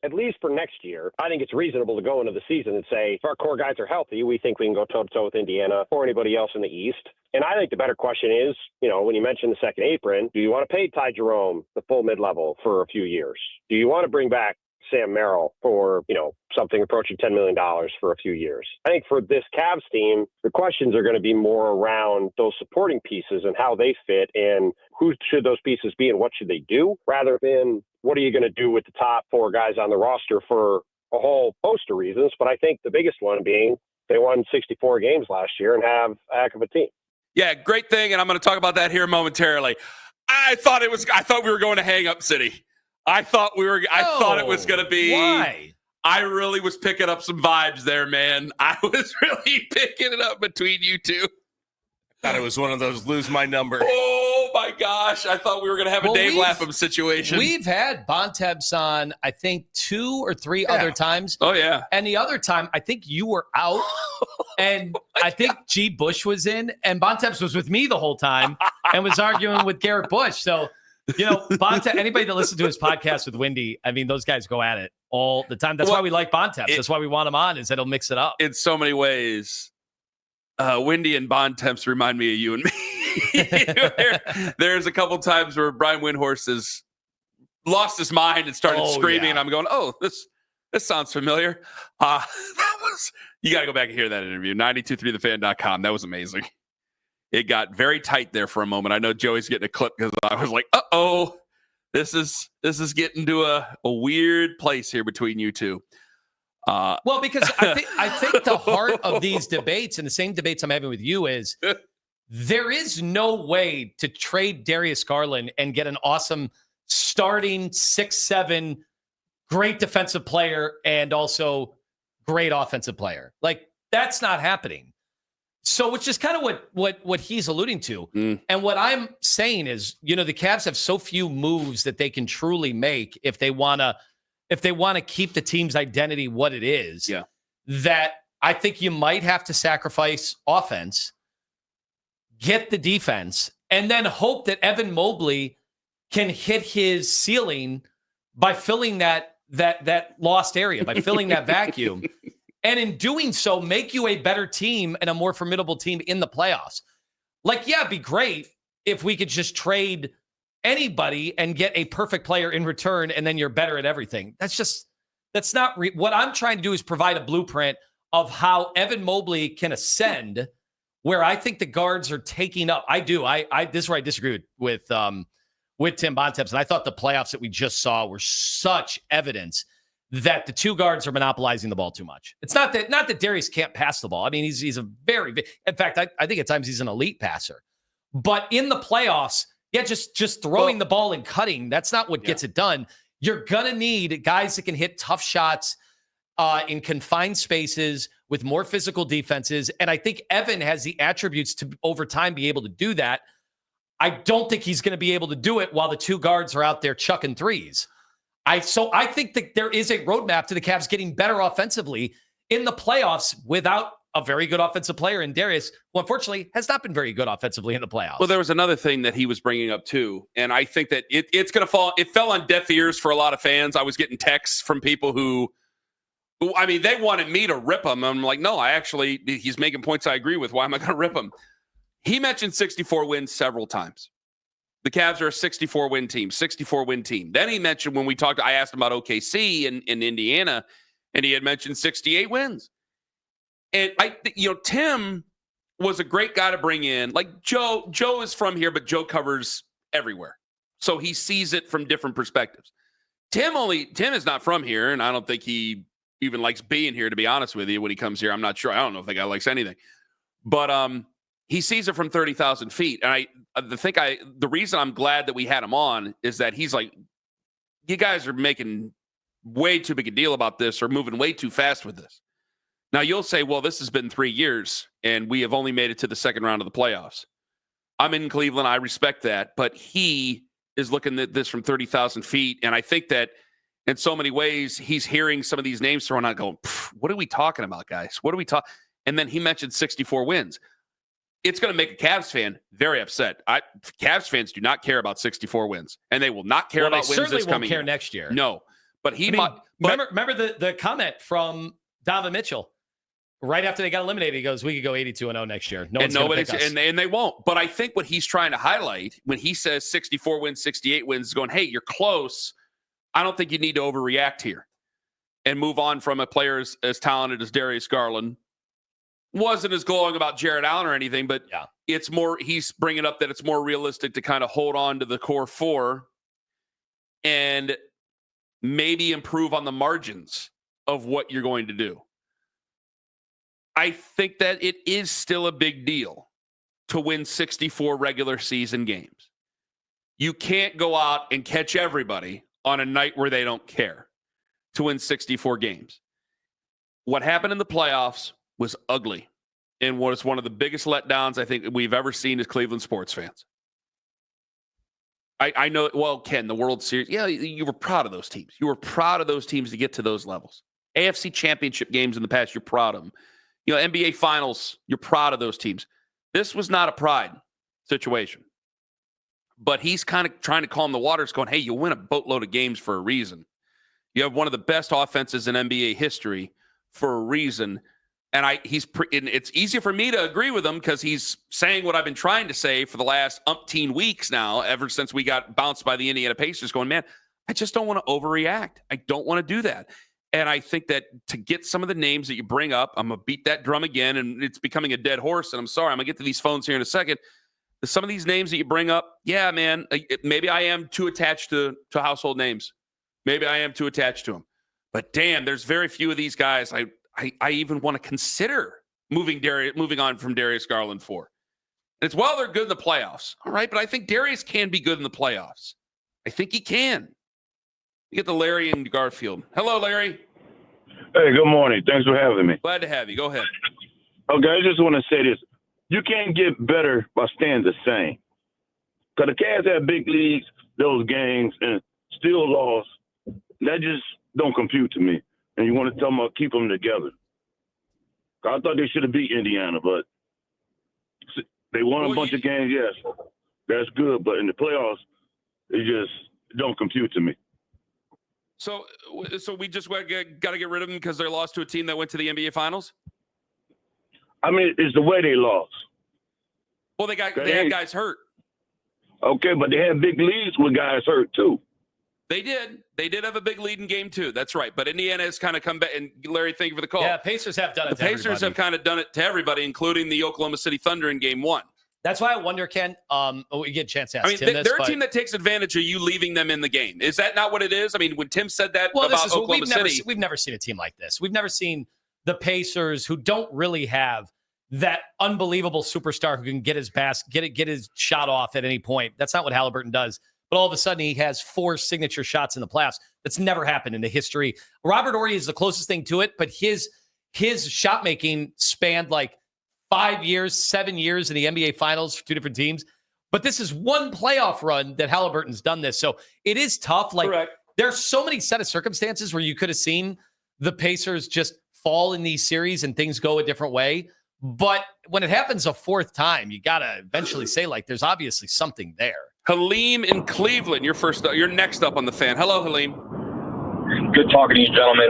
at least for next year, I think it's reasonable to go into the season and say, if our core guys are healthy, we think we can go toe-to-toe with Indiana or anybody else in the East. And I think the better question is, when you mentioned the second apron, do you want to pay Ty Jerome the full mid-level for a few years? Do you want to bring back Sam Merrill for, something approaching $10 million for a few years? I think for this Cavs team, the questions are going to be more around those supporting pieces and how they fit and who should those pieces be and what should they do, rather than what are you going to do with the top four guys on the roster for a whole host of reasons. But I think the biggest one being they won 64 games last year and have a heck of a team. Yeah, great thing, and I'm going to talk about that here momentarily. I thought we were going to hang up City. I thought it was going to be. Why? I really was picking up some vibes there, man. I was really picking it up between you two. Thought it was one of those lose my number. Oh my gosh! I thought we were going to have a Dave Lapham situation. We've had Bontemps on, I think, 2 or 3 other times. Oh yeah, and the other time, I think you were out, and I think G. Bush was in, and Bontemps was with me the whole time and was arguing with Garrett Bush. So, Bontemps. Anybody that listens to his podcast with Wendy, I mean, those guys go at it all the time. That's why we like Bontemps. That's why we want him on. Is that he'll mix it up in so many ways. Wendy and Bontemps remind me of you and me. There's a couple times where Brian Windhorst has lost his mind and started screaming, and I'm going, "Oh, this sounds familiar." You got to go back and hear that interview. 923thefan.com. That was amazing. It got very tight there for a moment. I know Joey's getting a clip because I was like, "Uh-oh, this is getting to a weird place here between you two." Well, because I think the heart of these debates and the same debates I'm having with you is there is no way to trade Darius Garland and get an awesome starting 6'7", great defensive player and also great offensive player. Like, that's not happening. So, which is kind of what he's alluding to. And what I'm saying is, the Cavs have so few moves that they can truly make if they want to keep the team's identity what it is, that I think you might have to sacrifice offense, get the defense, and then hope that Evan Mobley can hit his ceiling by filling that lost area, by filling that vacuum. And in doing so, make you a better team and a more formidable team in the playoffs. Like, it'd be great if we could just trade anybody and get a perfect player in return, and then you're better at everything. That's not what I'm trying to do is provide a blueprint of how Evan Mobley can ascend, where I think the guards are taking up. I do. This is where I disagree with Tim Bontemps, and I thought the playoffs that we just saw were such evidence that the two guards are monopolizing the ball too much. It's not that Darius can't pass the ball. I mean, he's a very, in fact, I think at times he's an elite passer. But in the playoffs, just throwing the ball and cutting, that's not what gets it done. You're going to need guys that can hit tough shots in confined spaces with more physical defenses. And I think Evan has the attributes to, over time, be able to do that. I don't think he's going to be able to do it while the two guards are out there chucking threes. So I think that there is a roadmap to the Cavs getting better offensively in the playoffs without a very good offensive player in Darius, who unfortunately has not been very good offensively in the playoffs. Well, there was another thing that he was bringing up too, and I think that it's going to fall. It fell on deaf ears for a lot of fans. I was getting texts from people who I mean, they wanted me to rip him. I'm like, no, he's making points I agree with. Why am I going to rip him? He mentioned 64 wins several times. The Cavs are a 64-win team, 64-win team. Then he mentioned when we talked, I asked him about OKC in Indiana, and he had mentioned 68 wins. And Tim was a great guy to bring in. Like Joe is from here, but Joe covers everywhere. So he sees it from different perspectives. Tim is not from here, and I don't think he even likes being here, to be honest with you. When he comes here, I'm not sure. I don't know if the guy likes anything. But he sees it from 30,000 feet. And the reason I'm glad that we had him on is that he's like, you guys are making way too big a deal about this or moving way too fast with this. Now, you'll say, well, this has been 3 years, and we have only made it to the second round of the playoffs. I'm in Cleveland. I respect that. But he is looking at this from 30,000 feet. And I think that in so many ways, he's hearing some of these names thrown out going, what are we talking about, guys? What are we talking? And then he mentioned 64 wins. It's going to make a Cavs fan very upset. Cavs fans do not care about 64 wins, and they will not care about wins this coming year. Certainly won't care next year. No, but remember the comment from Donovan Mitchell right after they got eliminated. He goes, "We could go 82-0 next year. No one's going to pick us." And they won't. But I think what he's trying to highlight when he says 64 wins, 68 wins, is going, hey, you're close. I don't think you need to overreact here and move on from a player as talented as Darius Garland. Wasn't as glowing about Jarrett Allen or anything, but it's more, he's bringing up that it's more realistic to kind of hold on to the core four and maybe improve on the margins of what you're going to do. I think that it is still a big deal to win 64 regular season games. You can't go out and catch everybody on a night where they don't care to win 64 games. What happened in the playoffs was ugly and was one of the biggest letdowns I think we've ever seen as Cleveland sports fans. I know, well, Ken, the World Series, you were proud of those teams. You were proud of those teams to get to those levels. AFC championship games in the past, you're proud of them. NBA finals, you're proud of those teams. This was not a pride situation. But he's kind of trying to calm the waters, going, hey, you win a boatload of games for a reason. You have one of the best offenses in NBA history for a reason. And it's easier for me to agree with him because he's saying what I've been trying to say for the last umpteen weeks now, ever since we got bounced by the Indiana Pacers, going, man, I just don't want to overreact. I don't want to do that. And I think that to get some of the names that you bring up, I'm going to beat that drum again, and it's becoming a dead horse. And I'm sorry, I'm going to get to these phones here in a second. Some of these names that you bring up, yeah, man, maybe I am too attached to household names. Maybe I am too attached to them. But damn, there's very few of these guys I even want to consider moving on from Darius Garland for. And it's, well, they're good in the playoffs. All right, but I think Darius can be good in the playoffs. I think he can. You get the Larry and Garfield. Hello, Larry. Hey, good morning. Thanks for having me. Glad to have you. Go ahead. Okay, I just want to say this. You can't get better by staying the same. Because the Cavs had big leads, those games, and still lost. That just don't compute to me. And you want to tell them keep them together. I thought they should have beat Indiana, but they won a bunch of games, yes. That's good. But in the playoffs, it just don't compute to me. So we just got to get rid of them because they lost to a team that went to the NBA Finals? I mean, it's the way they lost. Well, they had guys hurt. Okay, but they had big leads with guys hurt too. They did. They did have a big lead in game 2. That's right. But Indiana has kind of come back. And Larry, thank you for the call. Yeah, Pacers have done it to everybody. The Pacers have kind of done it to everybody, including the Oklahoma City Thunder in game 1. That's why I wonder, Ken, we get a chance to ask Tim this. They're a team that takes advantage of you leaving them in the game. Is that not what it is? I mean, when Tim said that about Oklahoma City. We've never seen a team like this. We've never seen the Pacers, who don't really have that unbelievable superstar who can get his shot off at any point. That's not what Halliburton does. But all of a sudden, he has 4 signature shots in the playoffs. That's never happened in the history. Robert Horry is the closest thing to it, but his shot making spanned like 5 years, 7 years in the NBA Finals for 2 different teams. But this is one playoff run that Halliburton's done this. So it is tough. Like, correct. There's so many set of circumstances where you could have seen the Pacers just fall in these series and things go a different way. But when it happens a 4th time, you got to eventually say, like, there's obviously something there. Halim in Cleveland, you're next up on the Fan. Hello, Halim. Good talking to you, gentlemen.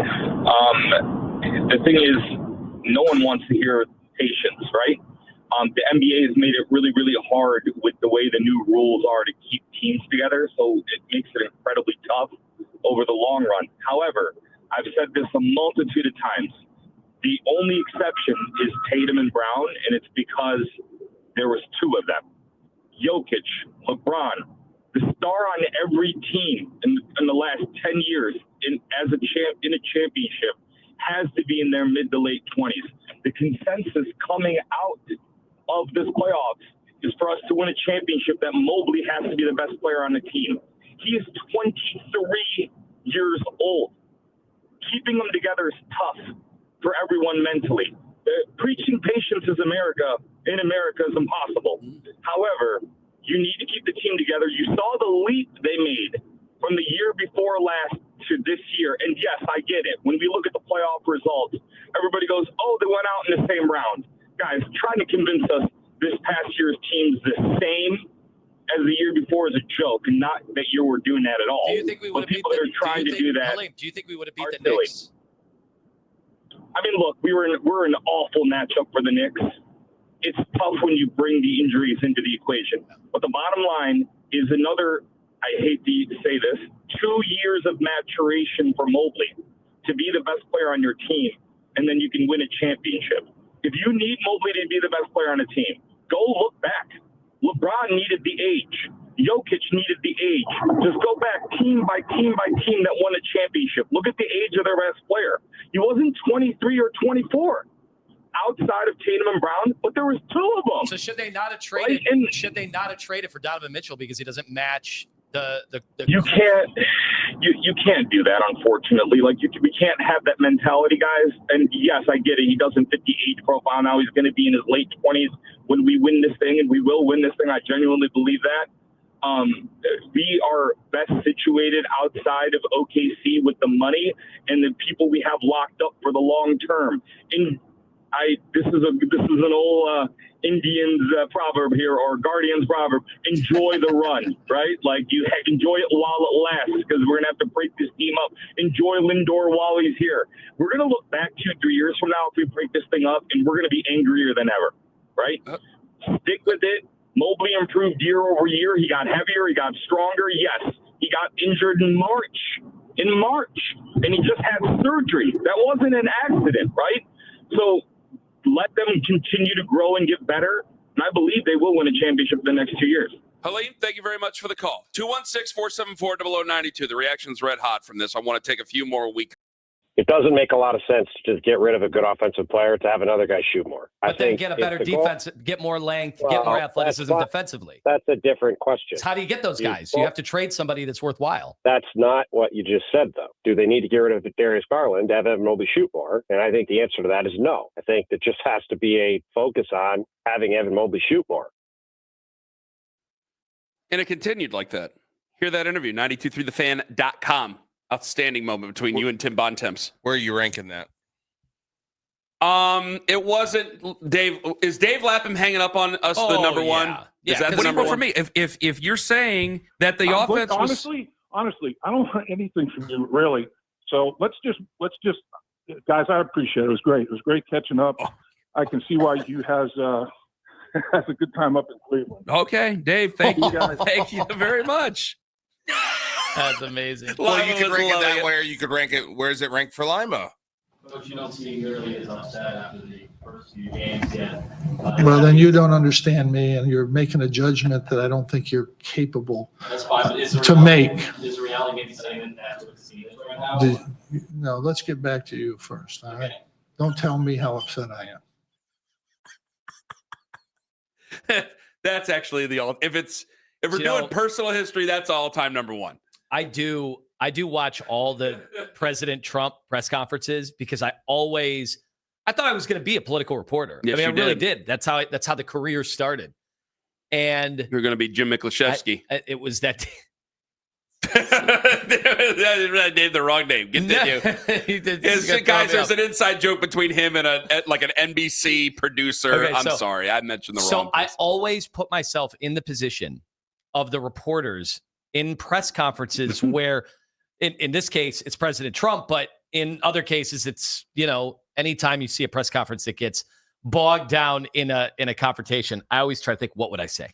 The thing is, no one wants to hear patience, right? The NBA has made it really, really hard with the way the new rules are to keep teams together, so it makes it incredibly tough over the long run. However, I've said this a multitude of times. The only exception is Tatum and Brown, and it's because there was 2 of them. Jokic, LeBron, the star on every team in the last 10 years in a championship has to be in their mid to late 20s. The consensus coming out of this playoffs is for us to win a championship that Mobley has to be the best player on the team. He is 23 years old. Keeping them together is tough for everyone mentally. Preaching patience in America is impossible. However, you need to keep the team together. You saw the leap they made from the year before last to this year. And yes, I get it. When we look at the playoff results, everybody goes, oh, they went out in the same round. Guys, trying to convince us this past year's team's the same as the year before as a joke, and not that you were doing that at all. Do you think we would have beat people that are trying to do that? Do you think we would have beat the silly. Knicks? I mean, look, we're an awful matchup for the Knicks. It's tough when you bring the injuries into the equation. But the bottom line is another, I hate to say this, 2 years of maturation for Mobley to be the best player on your team, and then you can win a championship. If you need Mobley to be the best player on a team, go look back. LeBron needed the age. Jokic needed the age. Just go back team by team by team that won a championship. Look at the age of their best player. He wasn't 23 or 24 outside of Tatum and Brown, but there was 2 of them. So should they not have traded? Right? Should they not have traded for Donovan Mitchell because he doesn't match the You can't do that, unfortunately. Like we can't have that mentality, guys. And yes, I get it. He doesn't fit the age profile now. He's going to be in his late 20s when we win this thing, and we will win this thing. I genuinely believe that. We are best situated outside of OKC with the money and the people we have locked up for the long term. And this is an old Indians proverb here, or Guardians proverb. Enjoy the run, right? Like you enjoy it while it lasts, because we're gonna have to break this team up. Enjoy Lindor while he's here. We're gonna look back 2-3 years from now if we break this thing up, and we're gonna be angrier than ever, right? Stick with it. Mobley improved year over year. He got heavier. He got stronger. Yes, he got injured in March, and he just had surgery. That wasn't an accident, right? So let them continue to grow and get better, and I believe they will win a championship in the next 2 years. Helene, thank you very much for the call. 216-474-0092. The reaction's red hot from this. I want to take a few more weeks. It doesn't make a lot of sense to just get rid of a good offensive player to have another guy shoot more. But then get a better defense, get more length, get more athleticism defensively. That's a different question. So how do you get those guys? You have to trade somebody that's worthwhile. That's not what you just said, though. Do they need to get rid of Darius Garland to have Evan Mobley shoot more? And I think the answer to that is no. I think there just has to be a focus on having Evan Mobley shoot more. And it continued like that. Hear that interview, 923thefan.com. Outstanding moment between you and Tim Bontemps. Where are you ranking that? It wasn't Dave. Is Dave Lapham hanging up on us the number one? Yeah, is that the number one for me? If you're saying that the offense honestly, I don't want anything from you really. So let's just guys, I appreciate it. It was great. It was great catching up. I can see why you has a good time up in Cleveland. Okay, Dave, thank you guys. Thank you very much. That's amazing. Well, you could rank it that way, or you could rank it. Where is it ranked for Lima? Coach, you don't seem nearly as upset after the first few games yet. Well, then you don't understand me, and you're making a judgment that I don't think you're capable to make. Is the reality maybe saying that after the season right now? No, let's get back to you first. All right. Don't tell me how upset I am. That's actually if we're doing personal history, that's all-time number one. I do watch all the President Trump press conferences because I thought I was going to be a political reporter. Yes, I really did. That's how the career started. And you're going to be Jim Miklashevsky. It was that. I named the wrong name. Continue. Guys, there's an inside joke between him and an NBC producer. Okay, sorry, I mentioned the wrong person. I always put myself in the position of the reporters in press conferences where, in this case, it's President Trump, but in other cases, it's, anytime you see a press conference that gets bogged down in a confrontation, I always try to think, what would I say?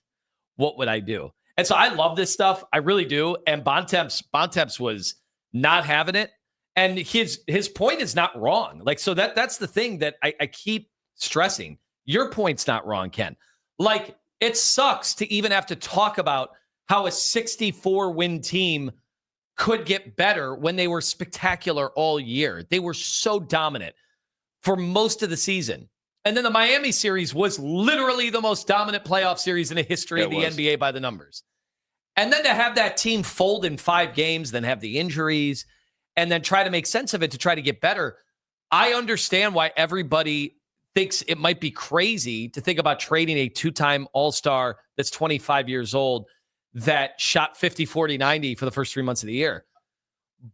What would I do? And so I love this stuff. I really do. And Bontemps was not having it. And his point is not wrong. Like, so that's the thing that I keep stressing. Your point's not wrong, Ken. Like, it sucks to even have to talk about how a 64-win team could get better when they were spectacular all year. They were so dominant for most of the season. And then the Miami series was literally the most dominant playoff series in the history of the NBA by the numbers. And then to have that team fold in 5 games, then have the injuries, and then try to make sense of it to try to get better. I understand why everybody thinks it might be crazy to think about trading a 2-time All-Star that's 25 years old that shot 50, 40, 90 for the first 3 months of the year.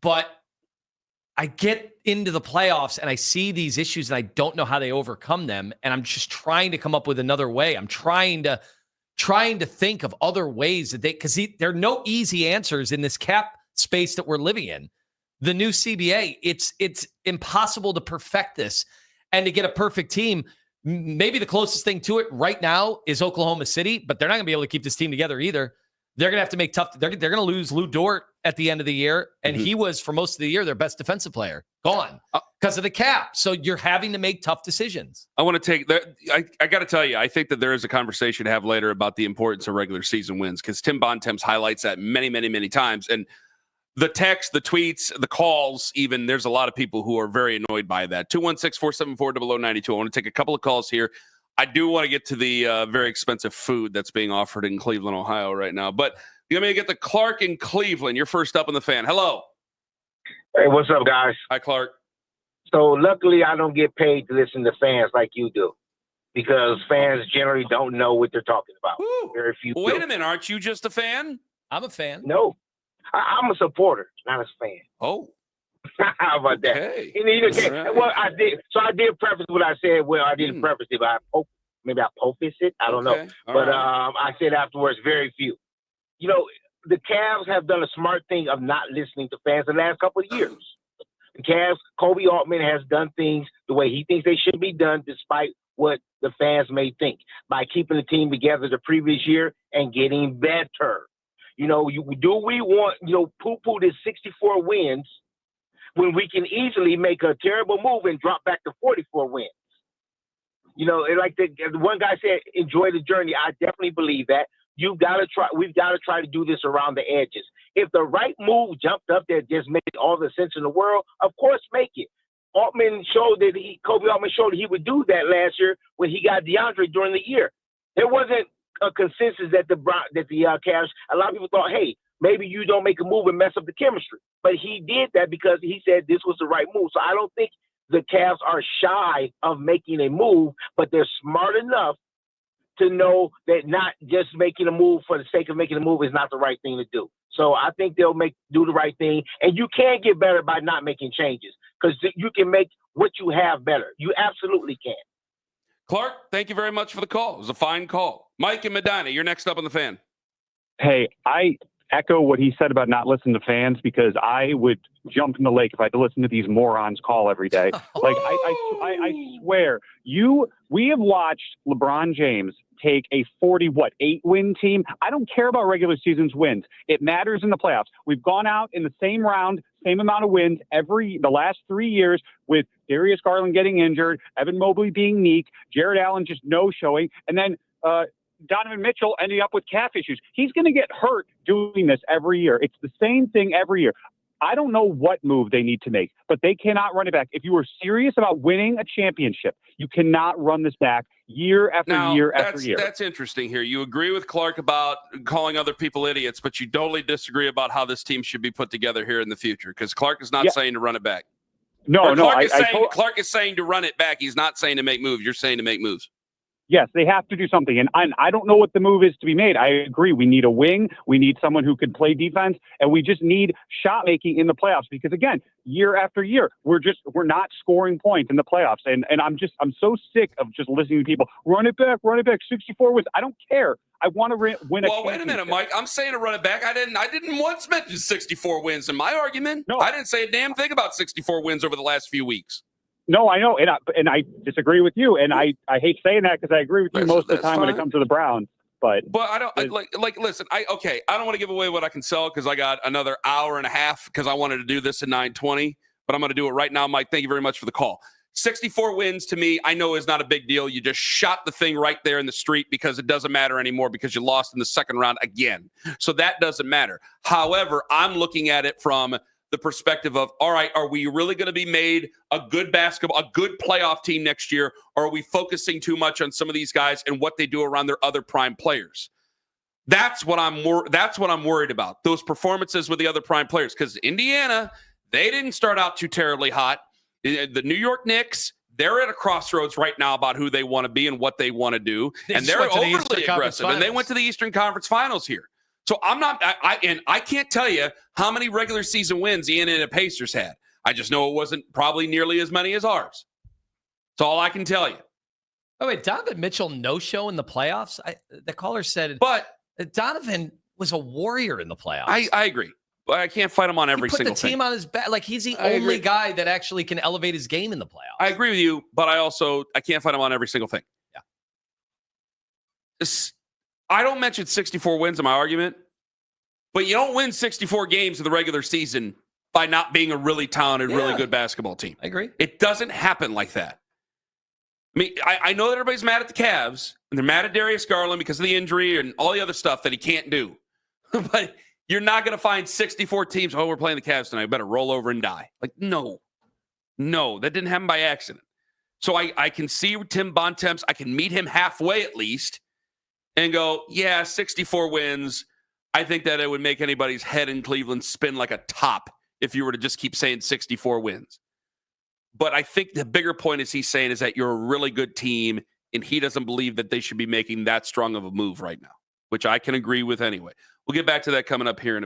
But I get into the playoffs and I see these issues and I don't know how they overcome them. And I'm just trying to come up with another way. I'm trying to trying to think of other ways that because there are no easy answers in this cap space that we're living in. The new CBA, it's impossible to perfect this and to get a perfect team. Maybe the closest thing to it right now is Oklahoma City, but they're not going to be able to keep this team together either. They're going to have to make tough. They're going to lose Lou Dort at the end of the year, and he was for most of the year their best defensive player. Gone because of the cap. So you're having to make tough decisions. I want to take that. I got to tell you, I think that there is a conversation to have later about the importance of regular season wins because Tim Bontemps highlights that many, many, many times. And the text, the tweets, the calls, even there's a lot of people who are very annoyed by that. 216-474-0092. I want to take a couple of calls here. I do want to get to the very expensive food that's being offered in Cleveland, Ohio right now. But you're going to get to Clark in Cleveland. You're first up on the fan. Hello. Hey, what's up, guys? Hi, Clark. So luckily I don't get paid to listen to fans like you do because fans generally don't know what they're talking about. Ooh. Very few. Wait a minute. Aren't you just a fan? I'm a fan. No, I'm a supporter, not a fan. Oh. How about that? Right. Well, I did. So I did preface what I said. Well, I didn't preface it, but maybe I prefaced it. I don't know. But I said afterwards, very few. You know, the Cavs have done a smart thing of not listening to fans the last couple of years. The Cavs, Kobe Altman has done things the way he thinks they should be done, despite what the fans may think, by keeping the team together the previous year and getting better. You know, we want, poo-poo this 64 wins when we can easily make a terrible move and drop back to 44 wins. You know, like the one guy said, enjoy the journey. I definitely believe that. We've got to try to do this around the edges. If the right move jumped up there just made all the sense in the world, of course make it. Kobe Altman showed that he would do that last year when he got DeAndre during the year. There wasn't a consensus that the Cavs, a lot of people thought, hey, maybe you don't make a move and mess up the chemistry. But he did that because he said this was the right move. So I don't think the Cavs are shy of making a move, but they're smart enough to know that not just making a move for the sake of making a move is not the right thing to do. So I think they'll do the right thing. And you can get better by not making changes because you can make what you have better. You absolutely can. Clark, thank you very much for the call. It was a fine call. Mike and Medina, you're next up on the fan. Hey, I echo what he said about not listening to fans because I would jump in the lake if I had to listen to these morons call every day. Like I swear, we have watched LeBron James take a 8-win team. I don't care about regular season's wins. It matters in the playoffs. We've gone out in the same round, same amount of wins the last 3 years with Darius Garland getting injured, Evan Mobley being meek, Jarrett Allen just no-showing, and then Donovan Mitchell ending up with calf issues. He's going to get hurt doing this every year. It's the same thing every year. I don't know what move they need to make, but they cannot run it back. If you are serious about winning a championship, you cannot run this back year after year after year. That's interesting here. You agree with Clark about calling other people idiots, but you totally disagree about how this team should be put together here in the future because Clark is not saying to run it back. Clark is saying to run it back. He's not saying to make moves. You're saying to make moves. Yes, they have to do something. And I don't know what the move is to be made. I agree. We need a wing. We need someone who can play defense. And we just need shot making in the playoffs. Because, again, year after year, we're not scoring points in the playoffs. And I'm so sick of just listening to people, run it back, 64 wins. I don't care. I want to win a championship. Well, wait a minute, Mike. I'm saying to run it back. I didn't once mention 64 wins in my argument. No. I didn't say a damn thing about 64 wins over the last few weeks. No, I know, and I disagree with you, and I hate saying that because I agree with you most of the time when it comes to the Browns. But I don't listen. I don't want to give away what I can sell because I got another hour and a half because I wanted to do this at 9:20, but I'm going to do it right now, Mike. Thank you very much for the call. 64 wins to me, I know is not a big deal. You just shot the thing right there in the street because it doesn't matter anymore because you lost in the second round again. So that doesn't matter. However, I'm looking at it from the perspective of, all right, are we really going to be made a good playoff team next year? Or are we focusing too much on some of these guys and what they do around their other prime players? That's what I'm worried about. Those performances with the other prime players. Because Indiana, they didn't start out too terribly hot. The New York Knicks, they're at a crossroads right now about who they want to be and what they want to do. And they're overly aggressive. And they went to the Eastern Conference Finals here. So I can't tell you how many regular season wins the Indiana Pacers had. I just know it wasn't probably nearly as many as ours. That's all I can tell you. Oh, wait, Donovan Mitchell no-show in the playoffs? The caller said, but Donovan was a warrior in the playoffs. I agree. But I can't fight him on every single thing. He put the team on his back. Like, he's the only guy that actually can elevate his game in the playoffs. I agree with you, but I can't fight him on every single thing. Yeah. I don't mention 64 wins in my argument, but you don't win 64 games in the regular season by not being a really talented, really good basketball team. I agree. It doesn't happen like that. I mean, I know that everybody's mad at the Cavs, and they're mad at Darius Garland because of the injury and all the other stuff that he can't do. But you're not going to find 64 teams, we're playing the Cavs tonight, better roll over and die. Like, no, that didn't happen by accident. So I can see Tim Bontemps. I can meet him halfway at least and go, 64 wins. I think that it would make anybody's head in Cleveland spin like a top if you were to just keep saying 64 wins. But I think the bigger point is he's saying is that you're a really good team, and he doesn't believe that they should be making that strong of a move right now, which I can agree with anyway. We'll get back to that coming up here in a